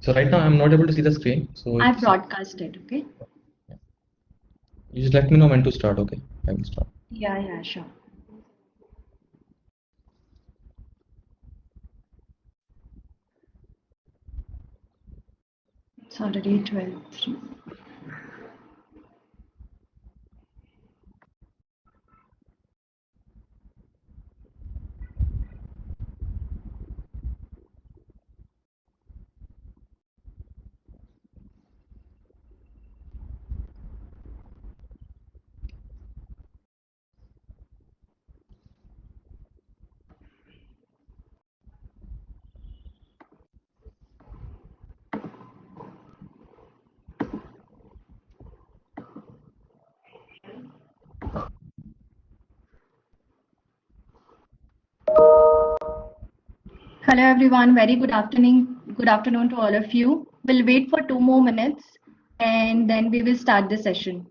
So right now I'm not able to see the screen. So I've broadcasted, okay? You just let me know when to start, okay? I will start. Yeah, sure. It's already 12. Hello everyone, very good afternoon. Good afternoon to all of you. We'll wait for 2 more minutes and then we will start the session.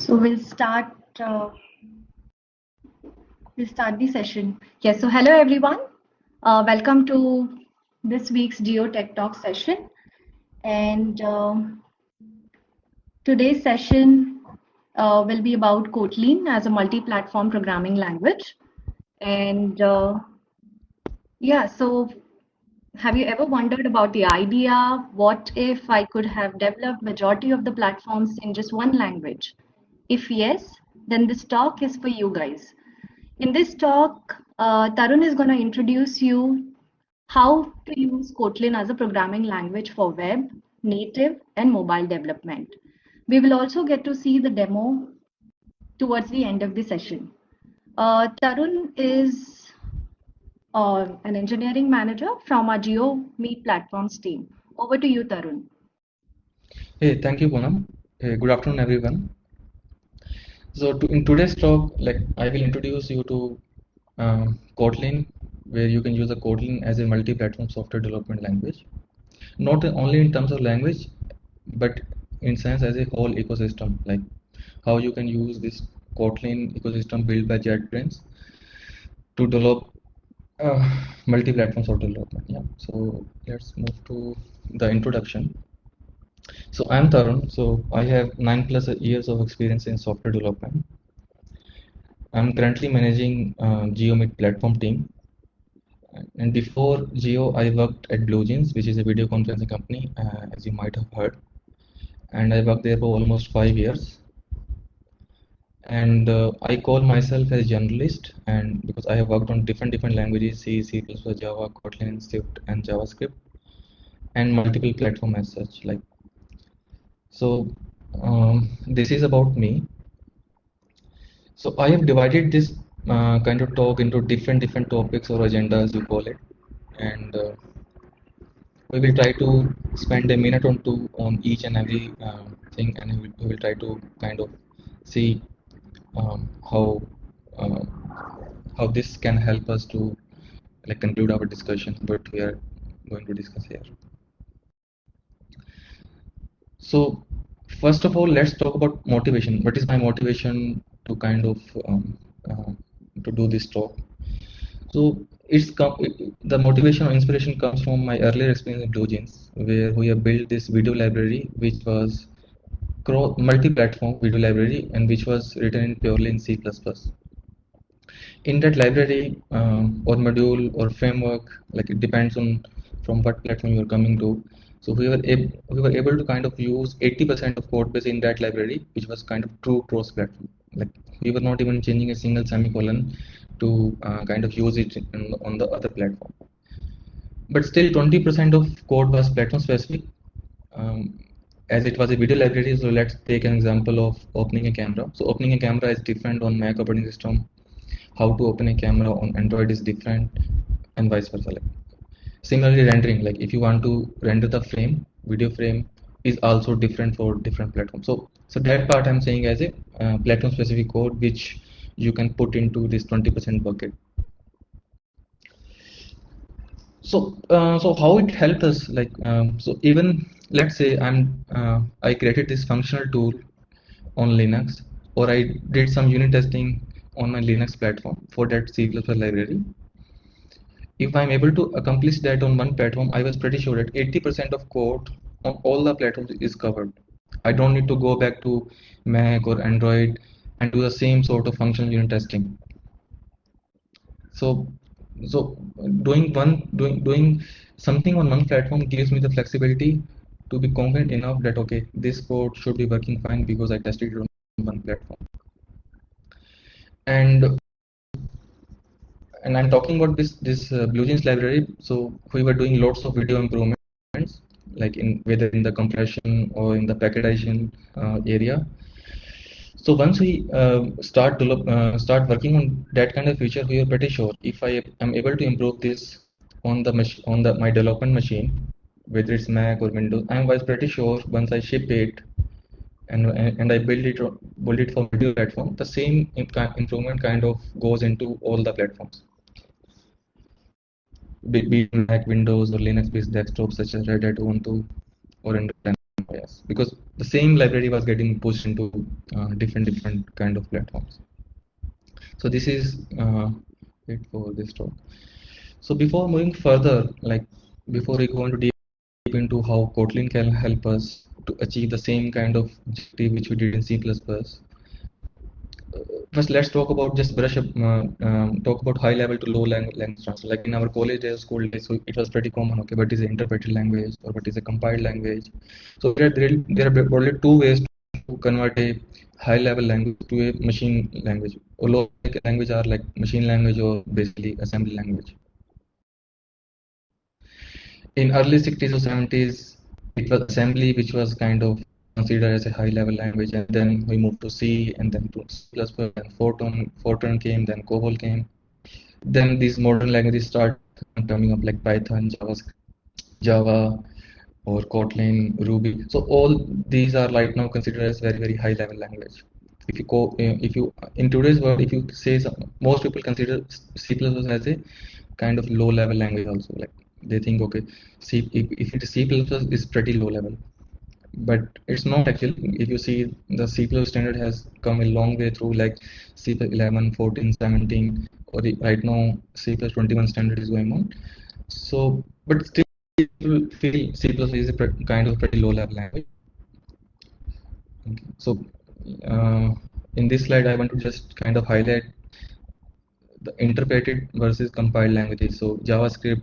So we'll start the session. Yes, so hello everyone. Welcome to this week's Geo Tech Talk session. And today's session will be about Kotlin as a multi-platform programming language. And yeah, so have you ever wondered about the idea, what if I could have developed majority of the platforms in just one language? If yes, then this talk is for you guys. In this talk, Tarun is going to introduce you how to use Kotlin as a programming language for web, native, and mobile development. We will also get to see the demo towards the end of the session. Tarun is an engineering manager from our GeoMeet platforms team. Over to you, Tarun. Hey, thank you, Poonam. Hey, good afternoon, everyone. So in today's talk, I will introduce you to Kotlin, where you can use the Kotlin as a multi-platform software development language. Not only in terms of language, but in sense as a whole ecosystem, like how you can use this Kotlin ecosystem built by JetBrains to develop multi-platform software development. Yeah. So let's move to the introduction. So I'm Tarun. So I have 9+ years of experience in software development. I'm currently managing GeoMeet platform team. And before Geo, I worked at BlueJeans, which is a video conferencing company, as you might have heard. And I worked there for almost 5 years. And I call myself as a generalist, and because I have worked on different languages, C, C++, Java, Kotlin, Swift, and JavaScript, and multiple platform as such. So, this is about me. So I have divided this kind of talk into different topics or agendas, you call it, and we will try to spend a minute or two on each and every thing, and we will try to kind of see um, how uh, how this can help us to conclude our discussion, what we are going to discuss here. So first of all, let's talk about motivation. What is my motivation to kind of uh, to do this talk? So the motivation or inspiration comes from my earlier experience in BlueJeans, where we have built this video library, which was multi-platform video library, and which was written in purely in C++. In that library or module or framework, like it depends on from what platform you're coming to. So we were able to kind of use 80% of code base in that library, which was kind of true cross-platform. Like we were not even changing a single semicolon to kind of use it on the other platform. But still, 20% of code was platform specific. Um, as it was a video library, so let's take an example of opening a camera. So opening a camera is different on Mac operating system how to open a camera on Android is different, and vice versa. Like similarly, rendering, like if you want to render the frame, video frame is also different for different platforms. So that part I'm saying as a platform specific code which you can put into this 20% bucket. So how it helped us, like so even let's say I created this functional tool on Linux, or I did some unit testing on my Linux platform for that C++ library. If I'm able to accomplish that on one platform, I was pretty sure that 80% of code on all the platforms is covered. I don't need to go back to Mac or Android and do the same sort of functional unit testing. So, so doing something on one platform gives me the flexibility to be confident enough that okay, this code should be working fine because I tested it on one platform. And I'm talking about this BlueJeans library. So we were doing lots of video improvements, like in whether in the compression or in the packetization area. So once we start working on that kind of feature, we are pretty sure if I am able to improve this on the my development machine, whether it's Mac or Windows, I was pretty sure once I ship it and I build it for video platform, the same improvement kind of goes into all the platforms, be it Mac, Windows, or Linux-based desktops such as Red Hat Ubuntu or Android. Yes, because the same library was getting pushed into different kind of platforms. So this is it for this talk. So before moving further, like before we go into deep into how Kotlin can help us to achieve the same kind of objective which we did in C++, first let's talk about just brush up talk about high level to low language transfer. Like in our college days, school days, so it was pretty common. Okay, what is an interpreted language or what is a compiled language? So there are probably two ways to convert a high level language to a machine language. Or low language are like machine language or basically assembly language. In early 60s or 70s, it was assembly which was kind of considered as a high level language, and then we moved to C, and then to C++, and Fortran came, then COBOL came. Then these modern languages start coming up like Python, JavaScript, Java, or Kotlin, Ruby. So all these are right now considered as very high level language. If you in today's world, if you say most people consider C++ as a kind of low level language also. Like they think okay, if it is C++ is pretty low level, but it's not actually. If you see, the C++ standard has come a long way through, like C 11, 14, 17, or right now C 21 standard is going on. So but still people feel C++ is a kind of pretty low level language. Okay. So in this slide I want to just kind of highlight the interpreted versus compiled languages. So JavaScript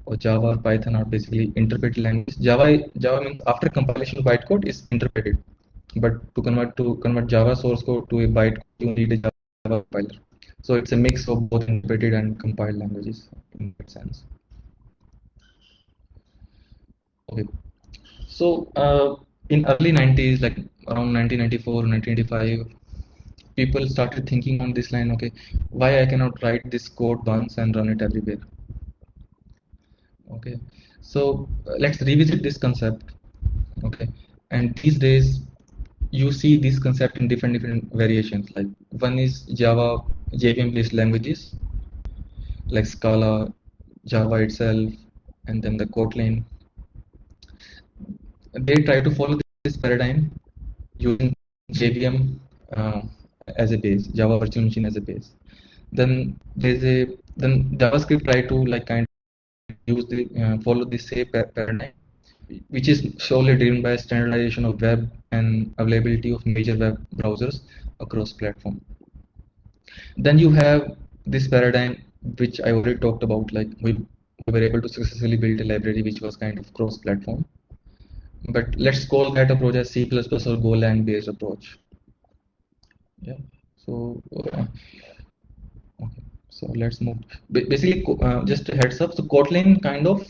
or Java or Python are basically interpreted language. Java means after compilation of bytecode is interpreted, but to convert Java source code to a bytecode, you need a Java compiler. So it's a mix of both interpreted and compiled languages in that sense. Okay. So in early 90s, like around 1994, 1995, people started thinking on this line. Okay, why I cannot write this code once and run it everywhere? Okay, so let's revisit this concept. Okay, and these days you see this concept in different variations. Like one is Java JVM based languages like Scala, Java itself, and then the Kotlin. They try to follow this paradigm using JVM as a base, Java Virtual Machine as a base. Then JavaScript try to like kind of use the follow the same paradigm, which is solely driven by standardization of web and availability of major web browsers across platform. Then you have this paradigm which I already talked about, like we were able to successfully build a library which was kind of cross-platform. But let's call that approach as C++ or Golang based approach. Yeah. So okay. So let's move. Basically, just a heads up. So Kotlin kind of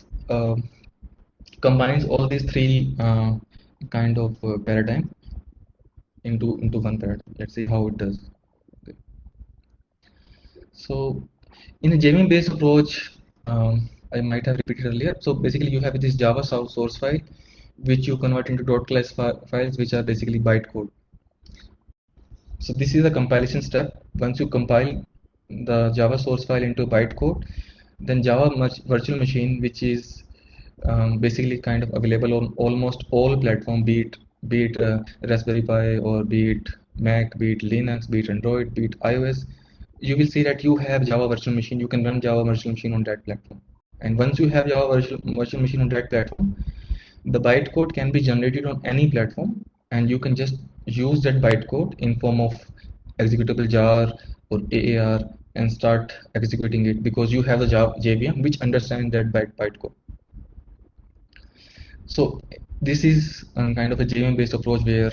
combines all these three kind of paradigm into one paradigm. Let's see how it does. Okay. So in a JVM based approach, I might have repeated earlier. So basically you have this Java source file, which you convert into .class files, which are basically bytecode. So this is the compilation step. Once you compile the Java source file into bytecode, then Java virtual machine, which is basically kind of available on almost all platform, be it Raspberry Pi, or be it Mac, be it Linux, be it Android, be it iOS. You will see that you have Java virtual machine. You can run Java virtual machine on that platform. And once you have Java virtual machine on that platform, the bytecode can be generated on any platform, and you can just use that bytecode in form of executable jar or AAR and start executing it, because you have the Java JVM which understands that bytecode. So this is kind of a JVM based approach where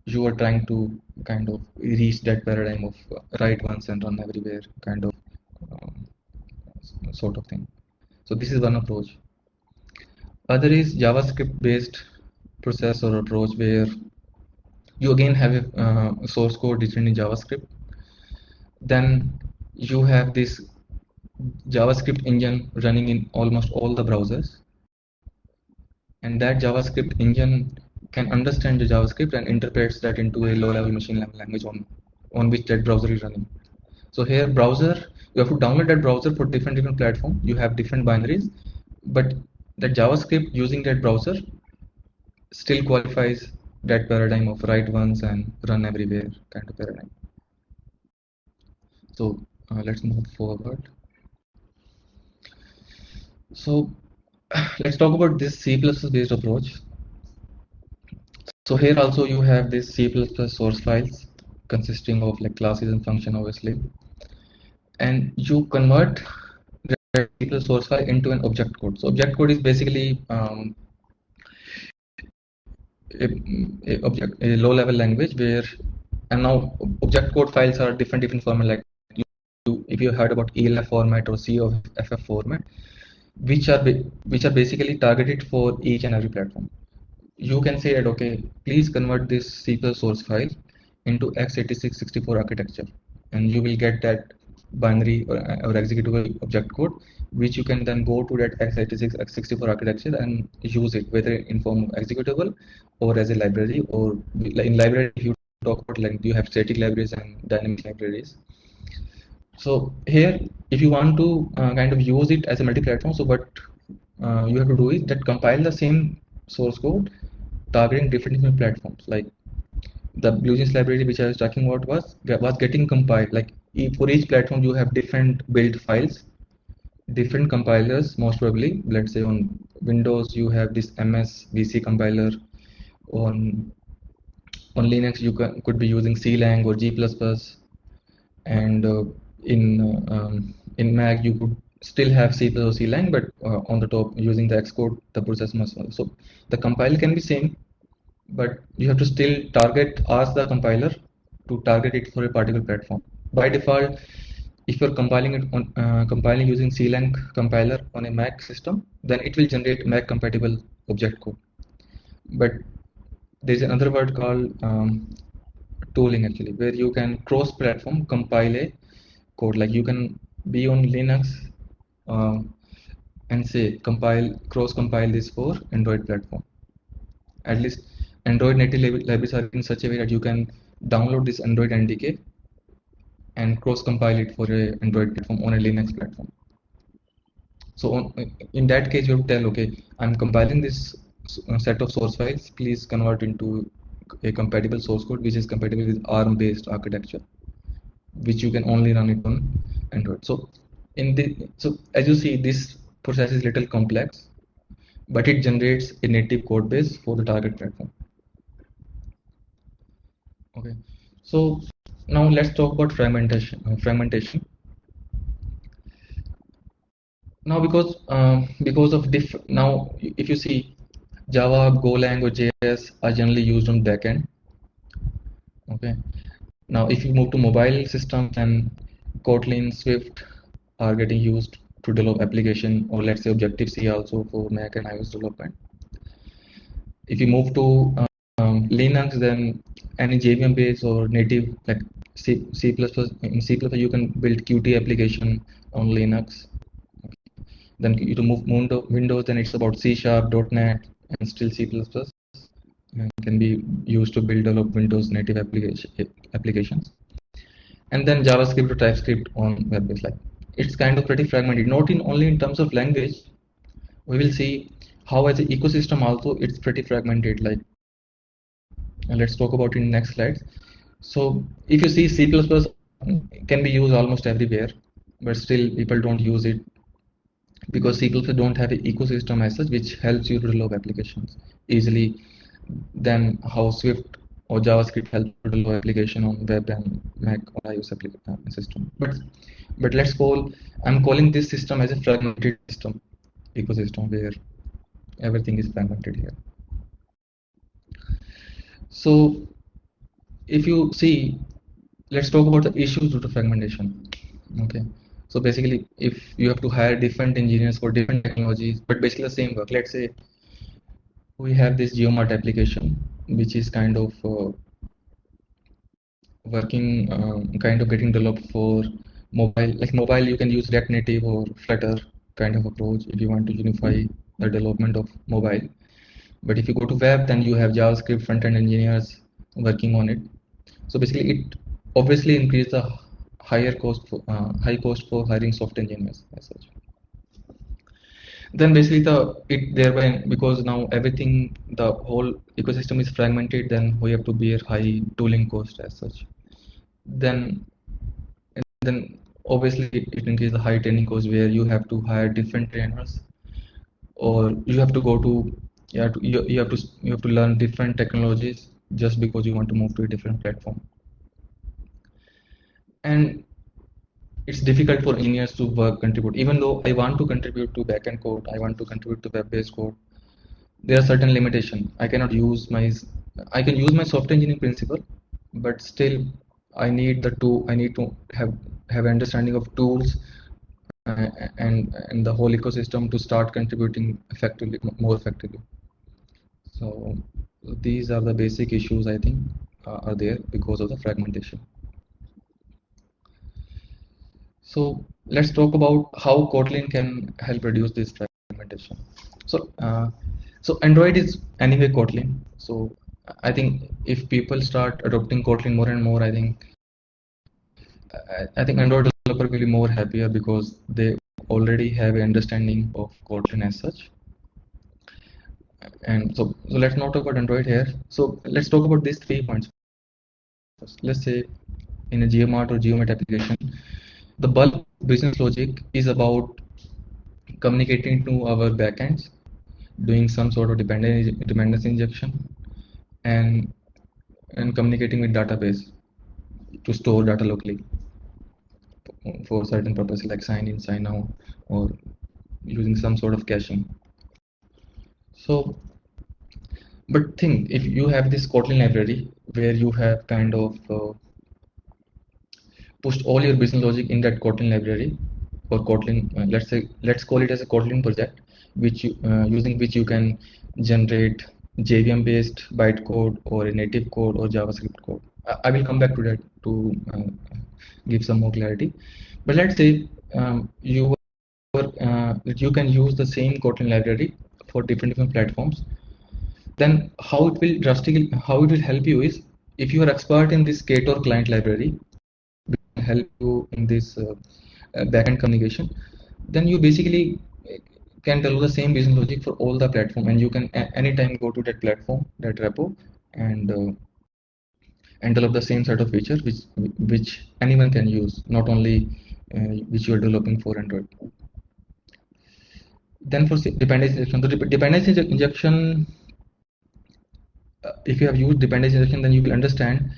you are trying to kind of reach that paradigm of write once and run everywhere kind of um, sort of thing. So this is one approach. Other is JavaScript based process or approach, where you again have a source code written in JavaScript. Then you have this JavaScript engine running in almost all the browsers, and that JavaScript engine can understand the JavaScript and interprets that into a low-level machine learning language on which that browser is running. So here browser, you have to download that browser for different platforms. You have different binaries, but that JavaScript using that browser still qualifies that paradigm of write once and run everywhere kind of paradigm. So let's move forward. So let's talk about this C++ based approach. So here also you have this C++ source files consisting of like classes and function, obviously, and you convert the C++ source file into an object code. So object code is basically a low level language where, and now object code files are different format, like if you heard about ELF format or CFF format, which are basically targeted for each and every platform. You can say that, okay, please convert this C++ source file into x86-64 architecture, and you will get that binary or executable object code, which you can then go to that x86 x64 architecture and use it, whether in form of executable or as a library. Or in library, if you talk about, like, you have static libraries and dynamic libraries. So here, if you want to kind of use it as a multi-platform, so what you have to do is that compile the same source code targeting different platforms. Like the BlueJeans library which I was talking about was getting compiled. Like for each platform you have different build files, different compilers. Most probably, let's say on Windows you have this MSVC compiler. On Linux you could be using CLang or G++, and in Mac you could still have C+ or CLang, but on the top using the Xcode, the process must. So the compile can be same, but you have to still ask the compiler to target it for a particular platform. By default, if you're compiling using CLang compiler on a Mac system, then it will generate Mac compatible object code. But there's another word called tooling, actually, where you can cross-platform compile a code. Like you can be on Linux and say cross compile this for Android platform. At least Android native libraries are in such a way that you can download this Android NDK and cross compile it for a Android platform on a Linux platform. So in that case, you have to tell, okay, I'm compiling this set of source files. Please convert into a compatible source code which is compatible with ARM based architecture, which you can only run it on Android. So as you see, this process is little complex, but it generates a native code base for the target platform. Okay, so now let's talk about fragmentation. Now, because of now if you see, Java, Golang, or JS are generally used on backend. Okay, now if you move to mobile systems, then Kotlin, Swift are getting used to develop application, or let's say Objective C also for Mac and iOS development. If you move to Linux, then any JVM based or native like C++. In C++, you can build Qt application on Linux. Then you to move Windows, then it's about C#, .NET, and still C++, and can be used to build develop Windows native applications. And then JavaScript or TypeScript on web based. Like it's kind of pretty fragmented, not in only in terms of language. We will see how as an ecosystem also it's pretty fragmented. Like let's talk about in next slides. So if you see C++ can be used almost everywhere, but still people don't use it because C++ don't have an ecosystem as such which helps you to develop applications easily than how Swift or JavaScript help to develop application on web and Mac or iOS system. But I'm calling this system as a fragmented system ecosystem where everything is fragmented here. So if you see, let's talk about the issues due to fragmentation. Okay. So basically, if you have to hire different engineers for different technologies, but basically the same work, let's say we have this GeoMart application, which is kind of working, kind of getting developed for mobile. Like mobile, you can use React Native or Flutter kind of approach if you want to unify the development of mobile. But if you go to web, then you have JavaScript front-end engineers working on it. So basically, it obviously increases the high cost for hiring software engineers as such. Then basically it thereby, because now everything, the whole ecosystem is fragmented, then we have to bear high tooling cost as such. Then obviously it increases the high training cost where you have to hire different trainers, or you have to go to you have to learn different technologies just because you want to move to a different platform. And it's difficult for engineers to contribute. Even though I want to contribute to backend code, I want to contribute to web-based code, there are certain limitations. I can use my software engineering principle, but still I need to have understanding of tools and the whole ecosystem to start contributing more effectively. So these are the basic issues I think are there because of the fragmentation. So let's talk about how Kotlin can help reduce this fragmentation. So Android is anyway Kotlin. So I think if people start adopting Kotlin more and more, I think Android developer will be more happier because they already have an understanding of Kotlin as such. And so let's not talk about Android here. So let's talk about these 3 points. Let's say in a GeoMart or GeoMart application, the bulk business logic is about communicating to our backends, doing some sort of dependency injection, and communicating with database to store data locally for certain purposes like sign in, sign out, or using some sort of caching. So, but think if you have this Kotlin library where you have kind of pushed all your business logic in that Kotlin library or Kotlin, let's call it as a Kotlin project, which using which you can generate JVM based bytecode or a native code or JavaScript code. I will come back to that to give some more clarity. But let's say you can use the same Kotlin library for different platforms. Then how it will help you is if you are expert in this Ktor client library, help you in this backend communication, then you basically can develop the same business logic for all the platform, and you can anytime go to that platform, that repo, and develop the same set of features which anyone can use, not only which you are developing for Android. Then for dependency injection, the dependency injection, if you have used dependency injection, then you will understand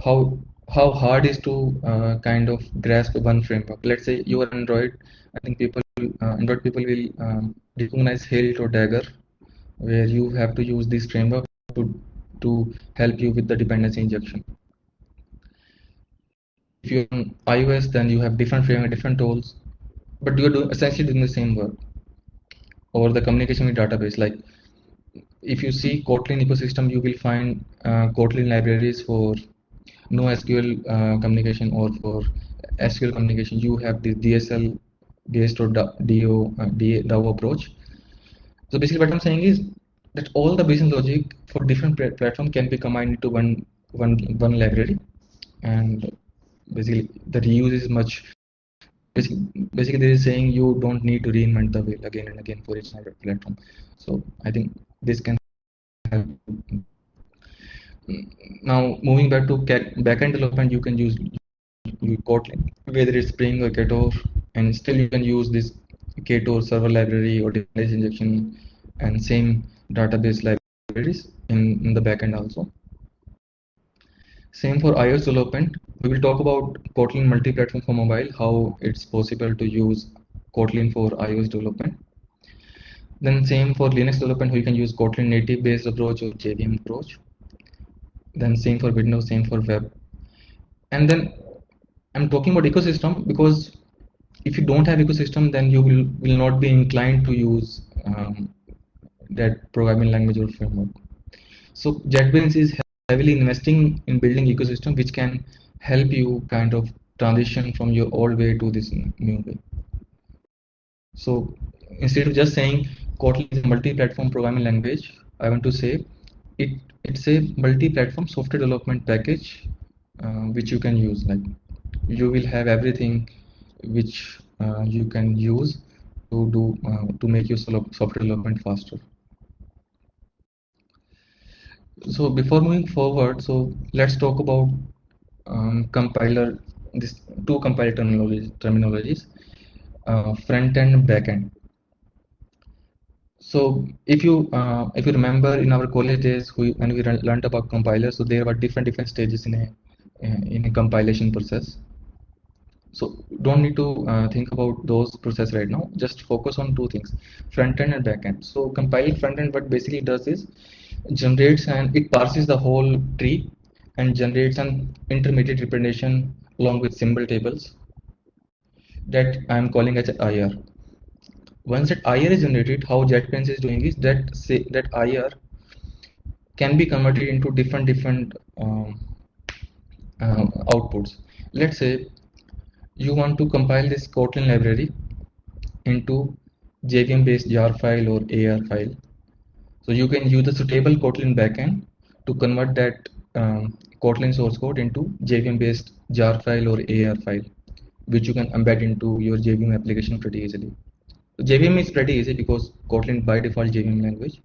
how hard is to kind of grasp one framework. Let's say you are Android. I think Android people will recognize Hilt or Dagger, where you have to use this framework to help you with the dependency injection. If you're on iOS, then you have different framework, different tools, but you're essentially doing the same work. Or the communication with database, like if you see Kotlin ecosystem, you will find Kotlin libraries for NoSQL communication or for SQL communication. You have the DSL, DAO approach. So basically, what I'm saying is that all the business logic for different platform can be combined into one library, and basically the reuse is much. Basically, this is saying you don't need to reinvent the wheel again and again for each platform. So I think this can help. Now moving back to backend development, you can use Kotlin, whether it's Spring or Ktor, and still you can use this Ktor server library or database injection and same database libraries in the backend also. Same for iOS development. We will talk about Kotlin multi-platform for mobile, how it's possible to use Kotlin for iOS development. Then same for Linux development, how you can use Kotlin native based approach or JVM approach. Then same for Windows, same for web. And then I'm talking about ecosystem because if you don't have ecosystem, then you will not be inclined to use that programming language or framework. So JetBrains is heavily investing in building ecosystem which can help you kind of transition from your old way to this new way. So instead of just saying Kotlin is a multi-platform programming language, I want to say it's a multi-platform software development package which you can use. Like you will have everything which you can use to do to make your software development faster. So before moving forward, so let's talk about compiler. This two compiler terminologies, front end and back end. So if you remember in our college days, when we learned about compilers, so there were different stages in a compilation process. So don't need to think about those process right now. Just focus on two things: front end and back end. So compile front end, what basically does is generates and it parses the whole tree and generates an intermediate representation along with symbol tables that I'm calling as IR. Once that IR is generated, how JetBrains is doing is that IR can be converted into different outputs. Let's say you want to compile this Kotlin library into JVM based jar file or AR file. So you can use the suitable Kotlin backend to convert that Kotlin source code into JVM based jar file or AR file, which you can embed into your JVM application pretty easily. So JVM is pretty easy because Kotlin by default JVM language.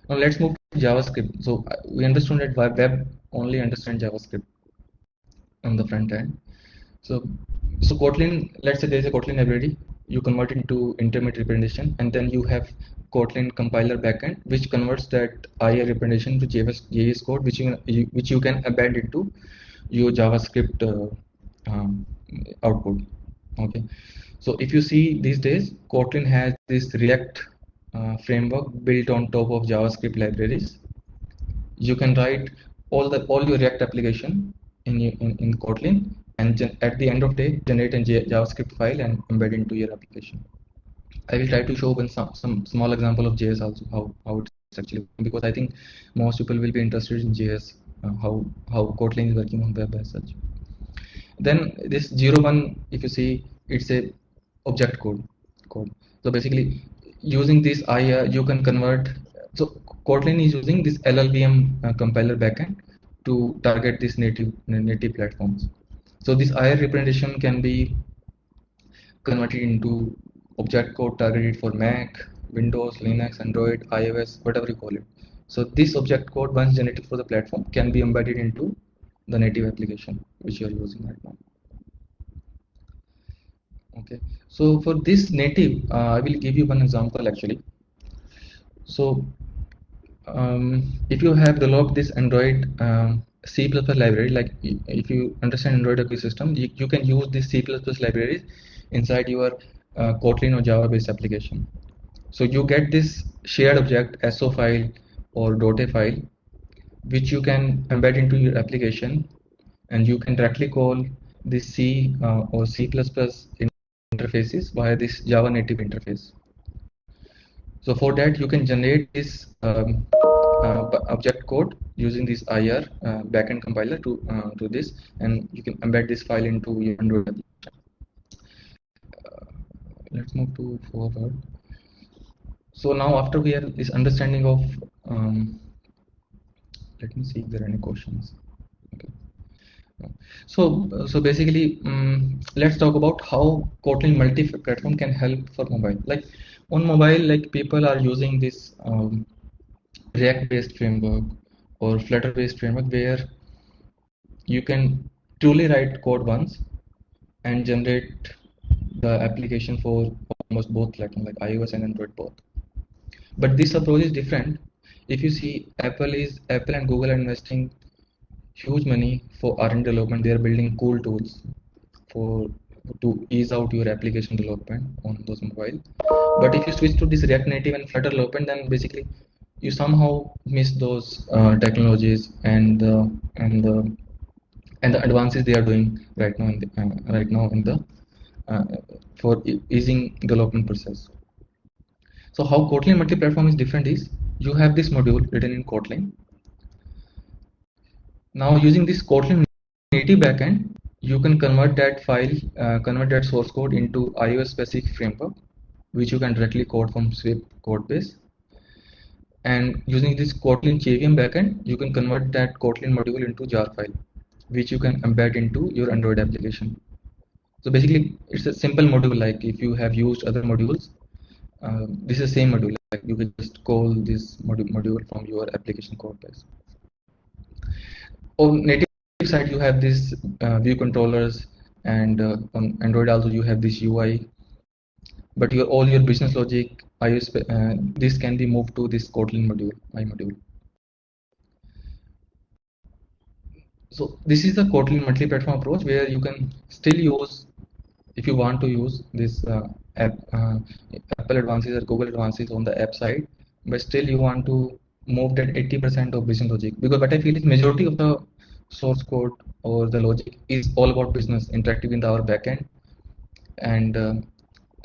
Now let's move to JavaScript. So we understood that web only understands JavaScript on the front end. So Kotlin, let's say there's a Kotlin library, you convert it into intermediate representation, and then you have Kotlin compiler backend, which converts that IR representation to JS code, which you can embed into your JavaScript output. Okay, so if you see these days, Kotlin has this React framework built on top of JavaScript libraries. You can write all your React application in Kotlin, and at the end of the day generate a JavaScript file and embed into your application. I will try to show some small example of JS also, how it's actually, because I think most people will be interested in JS, how Kotlin is working on web as such. Then this 01, if you see, it's a object code. So basically using this IR you can convert. So Kotlin is using this LLVM compiler backend to target these native platforms. So this IR representation can be converted into object code targeted for Mac, Windows, Linux, Android, iOS, whatever you call it. So this object code, once generated for the platform, can be embedded into the native application which you are using right now. Okay, so for this native, I will give you one example actually. So if you have developed this Android C++ library, like if you understand Android ecosystem, you can use this C++ libraries inside your Kotlin or Java based application. So you get this shared object SO file or .a file, which you can embed into your application, and you can directly call this C or C++ interfaces via this Java native interface. So for that, you can generate this object code using this IR backend compiler to this, and you can embed this file into your Android application. Let's move to forward. So now after we have this understanding of, let me see if there are any questions. Okay. So basically, let's talk about how Kotlin multi-platform can help for mobile. Like on mobile, like people are using this React-based framework or Flutter-based framework where you can truly write code once and generate the application for almost both platforms, like iOS and Android both. But this approach is different. If you see, Apple and Google are investing huge money for R&D development. They are building cool tools for to ease out your application development on those mobile. But if you switch to this React Native and Flutter development, then basically you somehow miss those technologies and the advances they are doing right now in the uh, for easing development process. So how Kotlin multi-platform is different is you have this module written in Kotlin. Now using this Kotlin native backend, you can convert that file, convert that source code into iOS specific framework, which you can directly code from Swift code base. And using this Kotlin JVM backend, you can convert that Kotlin module into jar file, which you can embed into your Android application. So basically, it's a simple module. Like if you have used other modules, this is the same module. Like you can just call this module from your application code base. On native side, you have this view controllers, and on Android also you have this UI. But all your business logic, iOS, this can be moved to this Kotlin module, iModule. So this is the Kotlin multi-platform approach where you can still use, if you want to use this app, Apple advances or Google advances on the app side, but still you want to move that 80% of business logic, because what I feel is majority of the source code or the logic is all about business interactive in our backend and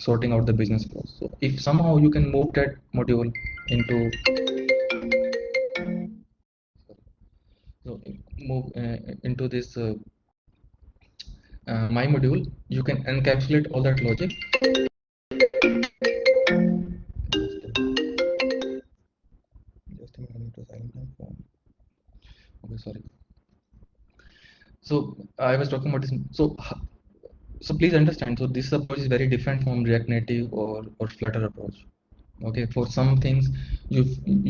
sorting out the business flows. So if somehow you can move that module into so move into this my module, you can encapsulate all that logic. Just a minute, I need to silence my phone. Okay, sorry. So I was talking about this. So please understand. So this approach is very different from React Native or Flutter approach. Okay, for some things you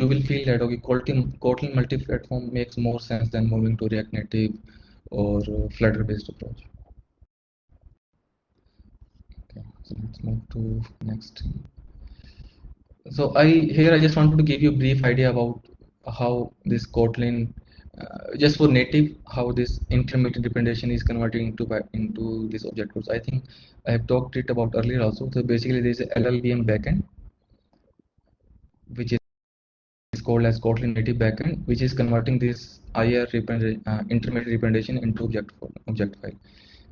will feel that okay, Kotlin multi-platform makes more sense than moving to React Native or Flutter-based approach. Okay, so let's move to next. So I just wanted to give you a brief idea about how this Kotlin, just for native, how this intermediate representation is converting into this object codes. I think I have talked it about earlier also. So basically, there is a LLVM backend, which is called as Kotlin native backend, which is converting this intermediate representation into object file.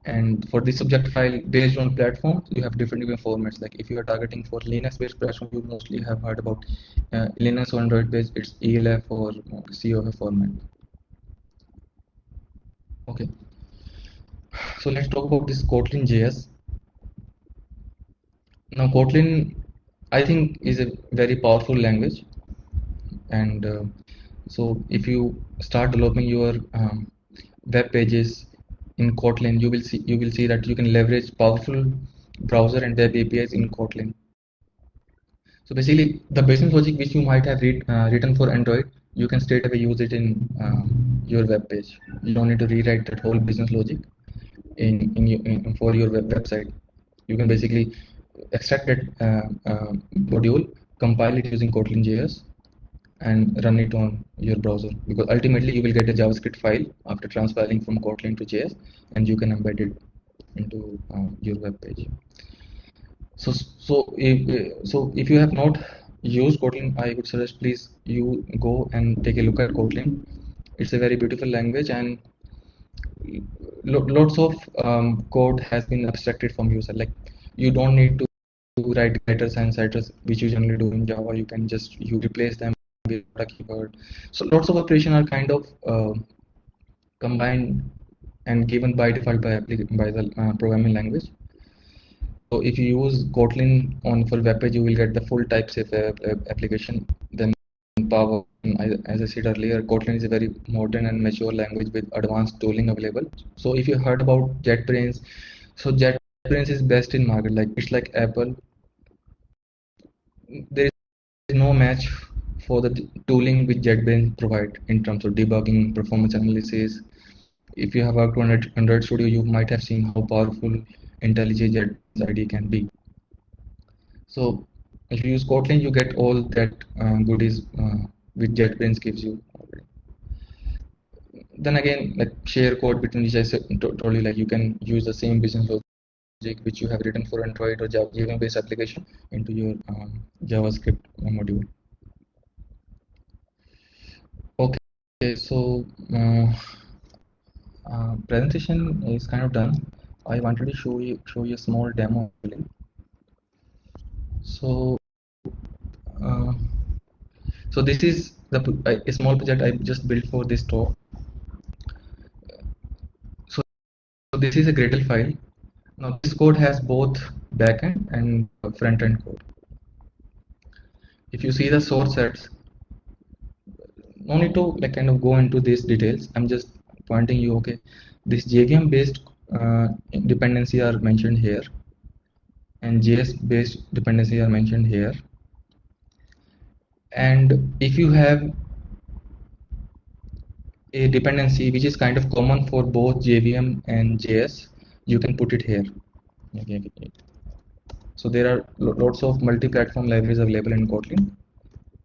And for this object file, based on platform, you have different formats. Like if you are targeting for Linux-based platform, you mostly have heard about Linux or Android-based, it's ELF or COF format. Okay, so let's talk about this Kotlin JS. Now Kotlin, I think, is a very powerful language, and so if you start developing your web pages in Kotlin, you will see that you can leverage powerful browser and web APIs in Kotlin. So basically, the business logic which you might have written for Android, you can straight away use it in your web page. You don't need to rewrite that whole business logic for your website. You can basically extract that module, compile it using Kotlin JS, and run it on your browser, because ultimately you will get a JavaScript file after transpiling from Kotlin to JS, and you can embed it into your web page. So if you have not used Kotlin, I would suggest please you go and take a look at Kotlin. It's a very beautiful language, and lots of code has been abstracted from user. Like you don't need to write getters and setters, which you generally do in Java, you replace them with a keyword. So lots of operation are kind of combined and given by default by the programming language. So if you use Kotlin on full web page, you will get the full type safe application. Then Power, as I said earlier, Kotlin is a very modern and mature language with advanced tooling available. So if you heard about JetBrains, so JetBrains is best in market. Like it's like Apple. There is no match for the tooling which JetBrains provide in terms of debugging, performance analysis. If you have worked on Android Studio, you might have seen how powerful IntelliJ JetBrains IDE can be. So if you use Kotlin, you get all that goodies which JetBrains gives you. Then again, like share code between which I told you, like you can use the same business logic which you have written for Android or Java based application into your JavaScript module. Okay, so presentation is kind of done. I wanted to show you a small demo. So uh, so this is a small project I just built for this talk. So this is a Gradle file. Now this code has both backend and front-end code. If you see the source sets, no need to like kind of go into these details. I'm just pointing you, okay, this JVM based dependency are mentioned here, and JS based dependency are mentioned here. And if you have a dependency which is kind of common for both JVM and JS, you can put it here. Okay. So there are lots of multi-platform libraries available in Kotlin,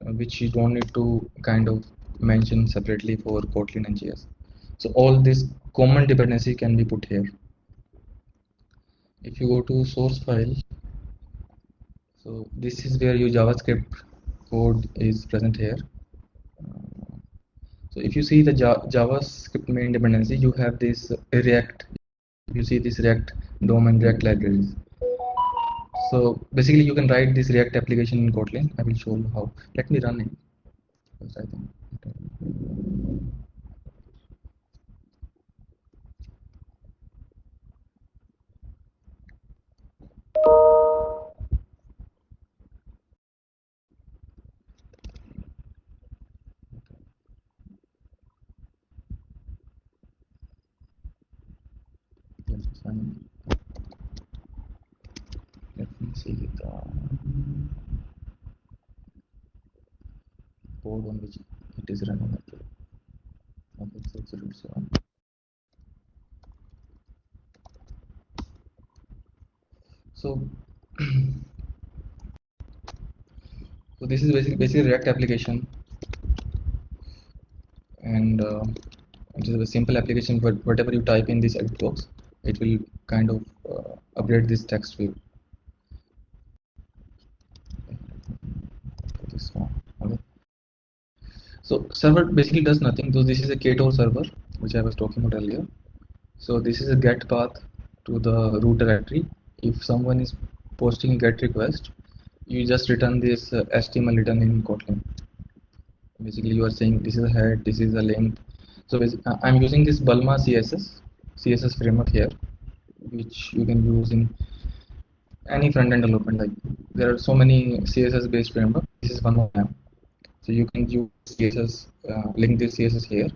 which you don't need to kind of mention separately for Kotlin and JS. So all this common dependency can be put here. If you go to source file, so this is where your JavaScript code is present here. So if you see the JavaScript main dependency, you have this React. You see this React DOM and React libraries. So basically, you can write this React application in Kotlin. I will show you how. Let me run it. First, I think. Let me see the code on which it is running. Okay, so it's root 7. So, so this is basically React application, and it is a simple application. But whatever you type in this edit box, it will kind of update this text view. This one. Okay. So server basically does nothing. So this is a Ktor server, which I was talking about earlier. So this is a get path to the root directory. If someone is posting a get request, you just return this HTML written in Kotlin. Basically, you are saying this is a head, this is a link. So I'm using this Bulma CSS framework here, which you can use in any front-end development. Like there are so many CSS based framework. This is one of them. So you can use CSS, link this CSS here.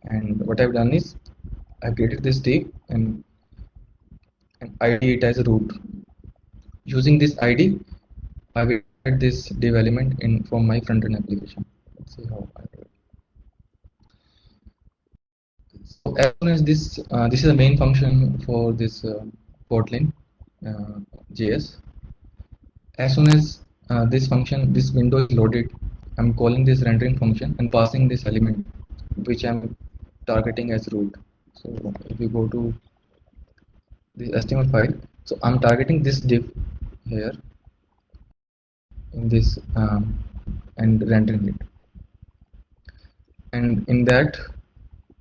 And what I've done is I've created this div and ID it as a root. Using this ID, I will add this div element in from my front-end application. Let's see how I do it. So as soon as this is the main function for this Kotlin JS. As soon as this window is loaded, I'm calling this rendering function and passing this element which I'm targeting as root. So if you go to this HTML file, so I'm targeting this div here in this and rendering it. And in that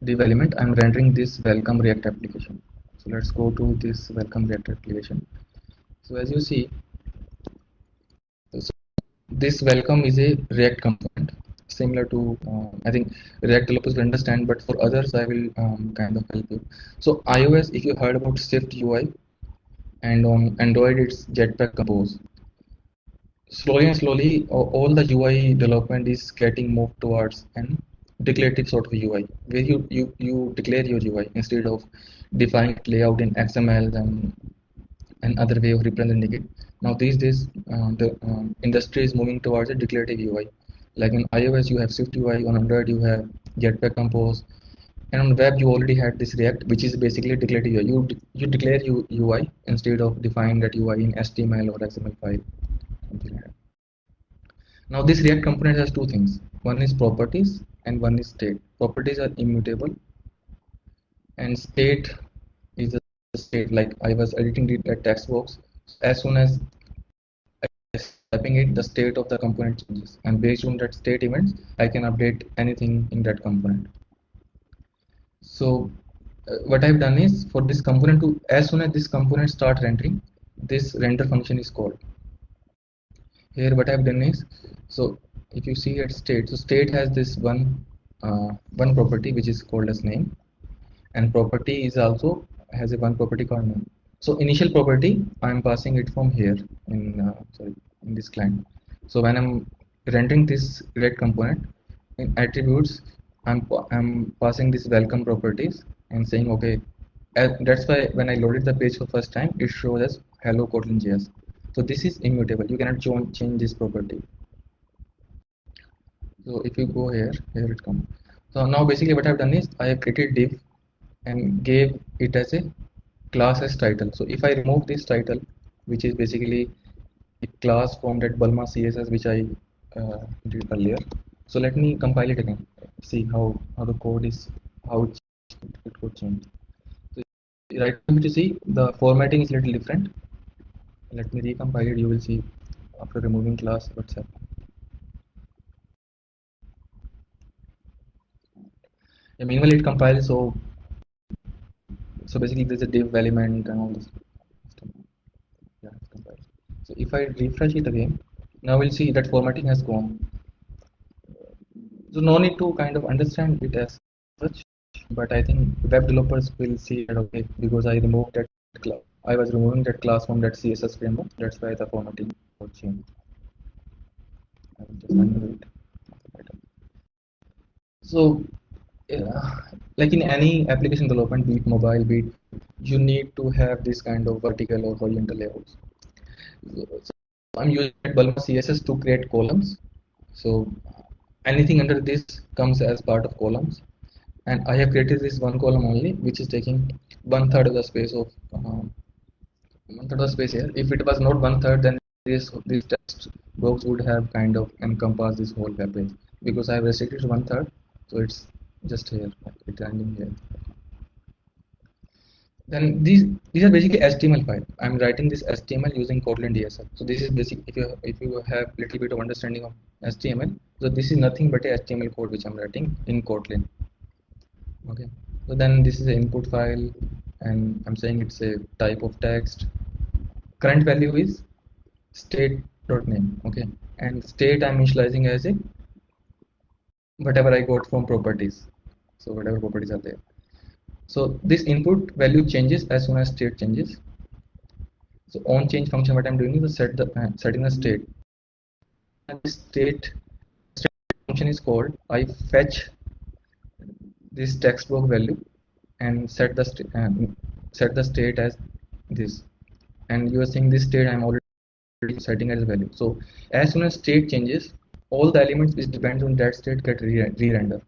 div element, I'm rendering this welcome React application. So let's go to this welcome React application. So as you see, this welcome is a React component similar to I think React developers will understand, but for others I will kind of help you. So iOS, if you heard about Swift UI, and on Android it's Jetpack Compose. Slowly and slowly, all the UI development is getting moved towards an declarative sort of UI, where you declare your UI instead of defining layout in XML and another way of representing it. Now these days, the industry is moving towards a declarative UI. Like in iOS, you have Swift UI. On Android, you have Jetpack Compose, and on web, you already had this React, which is basically declarative UI. You declare UI instead of defining that UI in HTML or XML file, something like that. Now this React component has two things. One is properties and one is state. Properties are immutable, and state is a state. Like I was editing the text box. As soon as typing it, the state of the component changes, and based on that state events, I can update anything in that component. So what I've done is for this component to, as soon as this component start rendering, this render function is called. Here what I've done is, so if you see at state, so state has this one property which is called as name, and property is also has a one property called name. So initial property I'm passing it from here in sorry, in this client. So when I'm rendering this red component in attributes, I'm passing this welcome properties and saying okay. That's why when I loaded the page for first time, it shows as hello Kotlin.js. So this is immutable. You cannot change this property. So if you go here, here it comes. So now basically what I've done is I have created div and gave it as a class as title. So if I remove this title, which is basically a class from that Bulma CSS which I did earlier. So let me compile it again. See how the code is, how it could change. So right now to see the formatting is a little different. Let me recompile it. You will see after removing class what's happening. Yeah, meanwhile it compiles. So basically there's a div element and all this stuff. Yeah, it's compiled. So if I refresh it again, now we'll see that formatting has gone. So no need to kind of understand it as such, but I think web developers will see that okay, because I removed that class. I was removing that class from that CSS framework. That's why the formatting got changed. I will just undo it. So, yeah, like in any application development, be it mobile, be it, you need to have this kind of vertical or horizontal layouts. So I'm using Bulma CSS to create columns. So anything under this comes as part of columns, and I have created this one column only, which is taking one third of the space of one third of the space here. If it was not one third, then this text box would have kind of encompassed this whole web page. Because I have restricted to one third, so it's just here, it's ending here. Then these are basically HTML file. I'm writing this HTML using Kotlin DSL. So this is basic. If you have little bit of understanding of HTML, so this is nothing but a HTML code which I'm writing in Kotlin. Okay. So then this is an input file, and I'm saying it's a type of text. Current value is state.name. Okay, and state I'm initializing as a whatever I got from properties. So whatever properties are there. So this input value changes as soon as state changes. So on change function, what I'm doing is setting the state. And this state function is called I fetch this text box value and set the state as this. And you are seeing this state I'm already setting as a value. So as soon as state changes, all the elements which depends on that state get re-render.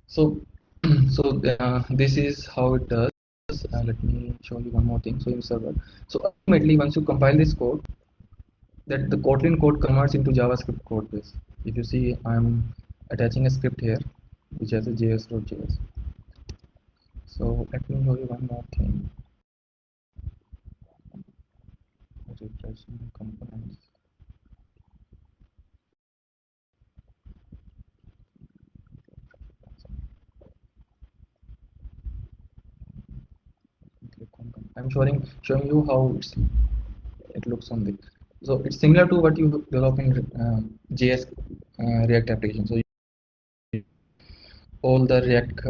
So this is how it does. Let me show you one more thing. So in server, so ultimately once you compile this code, that the Kotlin code converts into JavaScript code base. If you see, I'm attaching a script here which has a js.js. So let me show you one more thing. Refreshing components. I'm showing you how it looks on this. So it's similar to what you develop in JS React application. So all the React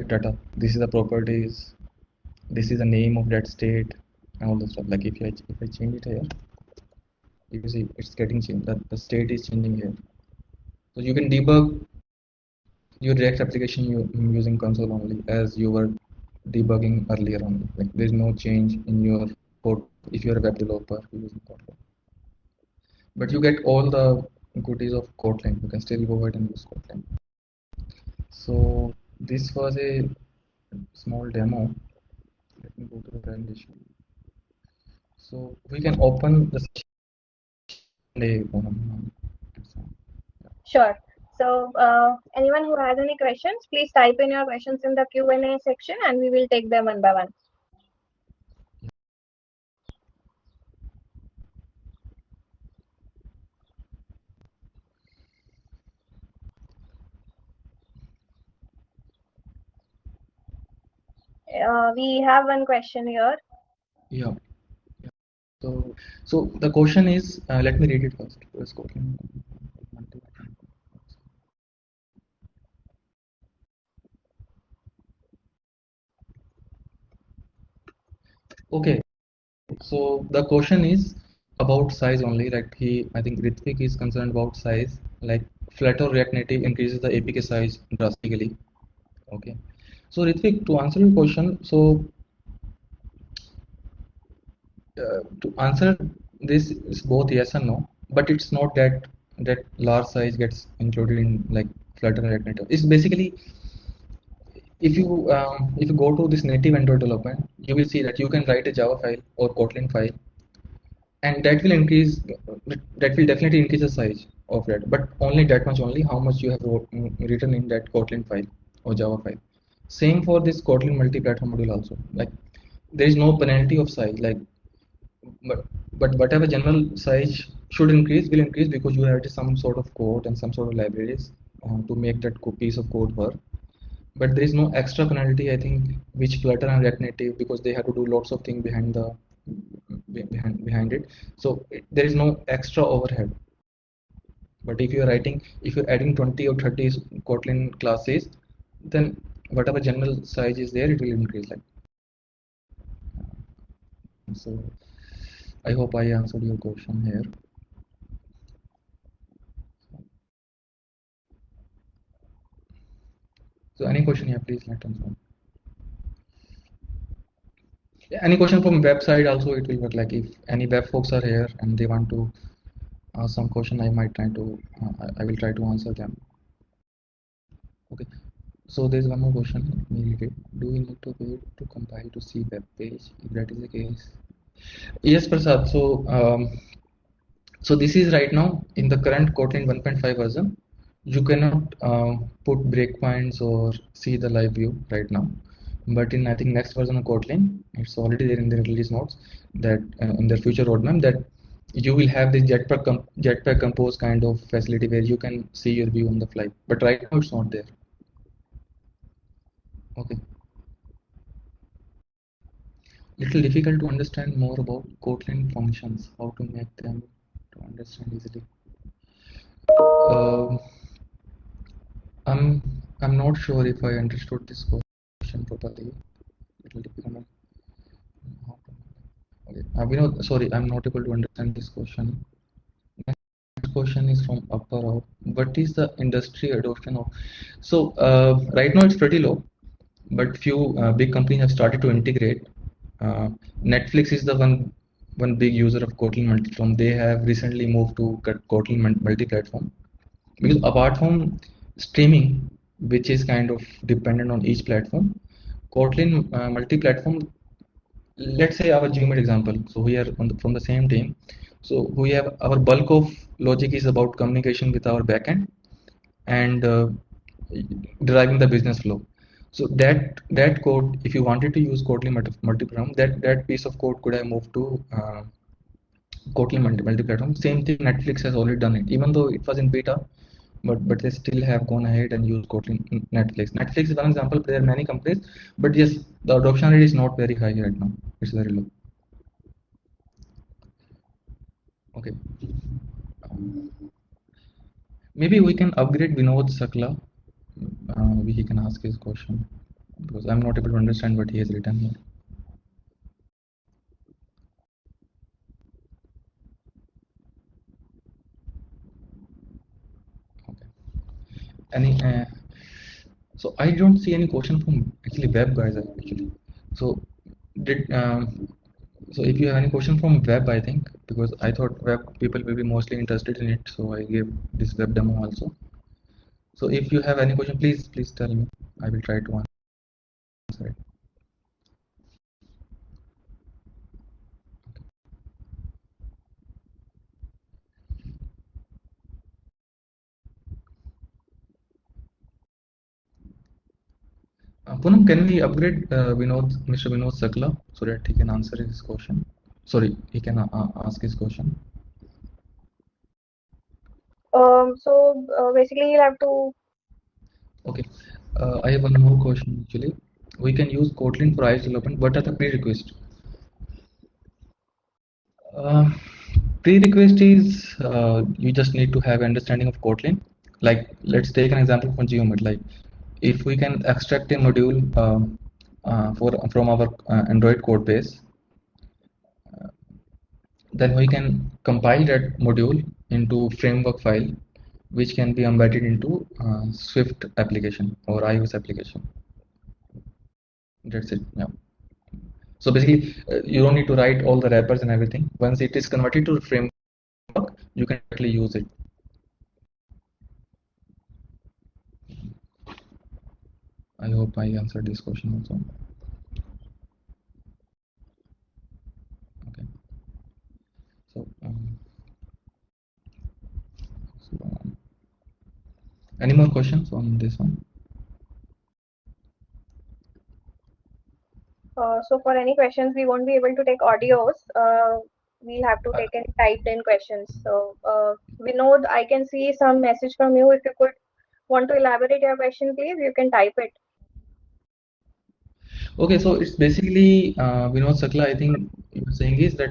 data. This is the properties. This is the name of that state and all the stuff. Like if I change it here, you see it's getting changed. That the state is changing here. So you can debug your React application using console only as you were debugging earlier on. Like there's no change in your code if you're a web developer using Kotlin. But you get all the goodies of Kotlin. You can still go ahead and use Kotlin. So this was a small demo. Let me go to the presentation. So we can open the session. Sure. So, anyone who has any questions, please type in your questions in the Q&A section and we will take them one by one. We have one question here. Yeah. So the question is, let me read it first. First Kotlin. Okay. So the question is about size only. Like I think Ritvik is concerned about size. Like Flutter React Native increases the APK size drastically. Okay. So Ritvik, to answer your question, so to answer this is both yes and no, but it's not that large size gets included in like Flutter React Native. It's basically if you go to this native Android development, you will see that you can write a Java file or Kotlin file, and that will definitely increase the size of that, but only that much only how much you have written in that Kotlin file or Java file. Same for this Kotlin multi-platform module also. Like there is no penalty of size. Like but whatever general size should increase will increase because you have some sort of code and some sort of libraries to make that piece of code work. But there is no extra penalty, I think, which Flutter and React Native, because they have to do lots of things behind it. So there is no extra overhead. But if you're adding 20 or 30 Kotlin classes, then whatever general size is there, it will increase. Like so, I hope I answered your question here. So any question here, please let us know. Any question from website also, it will work. Like if any web folks are here and they want to ask some question, I might try to I will try to answer them. Okay. So there's one more question. Let me read it. Do we need to wait to compile to see web page? If that is the case, yes, Prasad. So this is right now in the current Kotlin 1.5 version. You cannot put breakpoints or see the live view right now. But in I think next version of Kotlin, it's already there in the release notes that in the future roadmap that you will have this Jetpack Compose kind of facility where you can see your view on the fly. But right now it's not there. Okay. Little difficult to understand more about Kotlin functions, how to make them to understand easily. Um I'm not sure if I understood this question properly. Little difficult. Okay. Sorry, I'm not able to understand this question. Next question is from Upper. What is the industry adoption of? So right now it's pretty low, but few big companies have started to integrate. Netflix is the one big user of Kotlin multi-platform. They have recently moved to Kotlin multi-platform because apart from streaming, which is kind of dependent on each platform, Kotlin multi-platform. Let's say our Gmail example. So we are from the same team. So we have our bulk of logic is about communication with our backend and deriving the business flow. So that code, if you wanted to use Kotlin multi-platform, that piece of code could have moved to Kotlin multi-platform. Same thing, Netflix has already done it, even though it was in beta, but they still have gone ahead and used Kotlin Netflix. Netflix is one example. There are many companies, but yes, the adoption rate is not very high right now. It's very low. Okay. Maybe we can upgrade Vinod Sakla. He can ask his question because I'm not able to understand what he has written here. Okay. Any? So I don't see any question from actually web guys actually. So did so if you have any question from web, I think because I thought web people will be mostly interested in it, so I gave this web demo also. So if you have any question, please tell me. I will try to answer it. Poonam, can we upgrade Mr. Vinod Sakla so that he can answer his question? Sorry, he can ask his question. Basically you'll have to. Okay. I have one more question actually. We can use Kotlin for iOS development. What are the prerequisites? Uh, Prerequisite is you just need to have understanding of Kotlin. Like let's take an example from Geomet. Like if we can extract a module for from our Android code base, then we can compile that module into framework file, which can be embedded into Swift application or iOS application. That's it. Yeah. So basically, you don't need to write all the wrappers and everything. Once it is converted to framework, you can actually use it. I hope I answered this question also. Okay. So, any more questions on this one? So for any questions, we won't be able to take audios. We'll have to take any typed in questions. So Vinod, I can see some message from you. If you could want to elaborate your question, please, you can type it. Okay, so it's basically Vinod Sakla. I think you're saying is that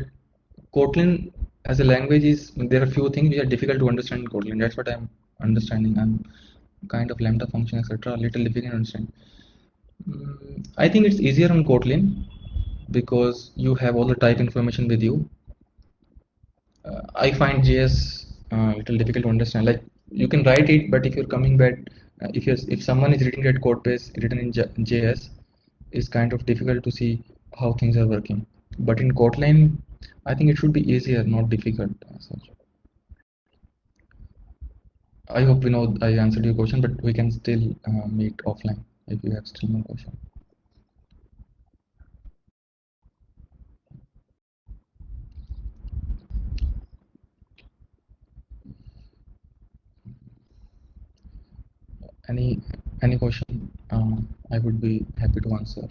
Kotlin as a language is there are few things which are difficult to understand in Kotlin. That's what I'm understanding. I'm kind of lambda function etc. a little difficult to understand. I think it's easier on Kotlin because you have all the type information with you. I find JS a little difficult to understand. Like you can write it, but if you're coming back, if someone is reading that code base written in JS, it's kind of difficult to see how things are working. But in Kotlin, I think it should be easier, not difficult as such. I hope we know I answered your question, but we can still meet offline if you have still more question. Any question? I would be happy to answer.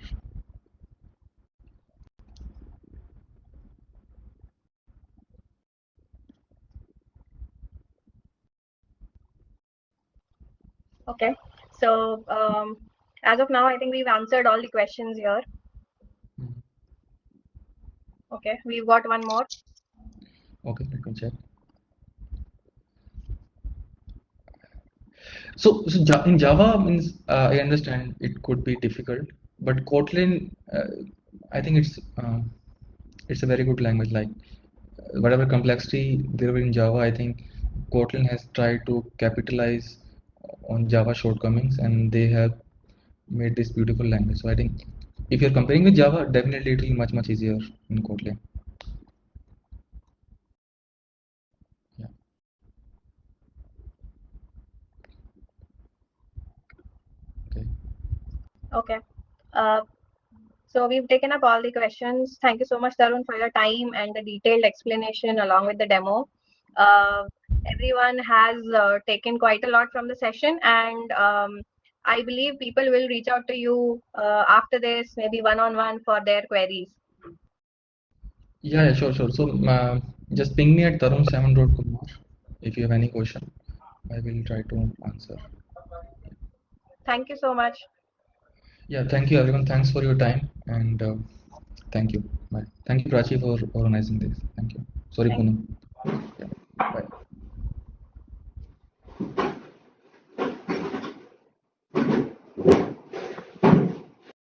Okay. So as of now, I think we've answered all the questions here. Okay, we've got one more. Okay, let me check. So in Java means I understand it could be difficult, but Kotlin, I think it's a very good language. Like whatever complexity there in Java, I think Kotlin has tried to capitalize on Java shortcomings, and they have made this beautiful language. So I think if you're comparing with Java, definitely it will be much easier in Kotlin. Yeah. Okay. Okay. So we've taken up all the questions. Thank you so much, Tarun, for your time and the detailed explanation along with the demo. Everyone has taken quite a lot from the session, and I believe people will reach out to you after this, maybe one-on-one for their queries. Yeah, sure. So just ping me at tarun7.kumar if you have any question. I will try to answer. Thank you so much. Yeah, thank you everyone. Thanks for your time and thank you. Bye. Thank you, Prachi, for organizing this. Thank you. Sorry, Thank Poonam. Yeah, bye.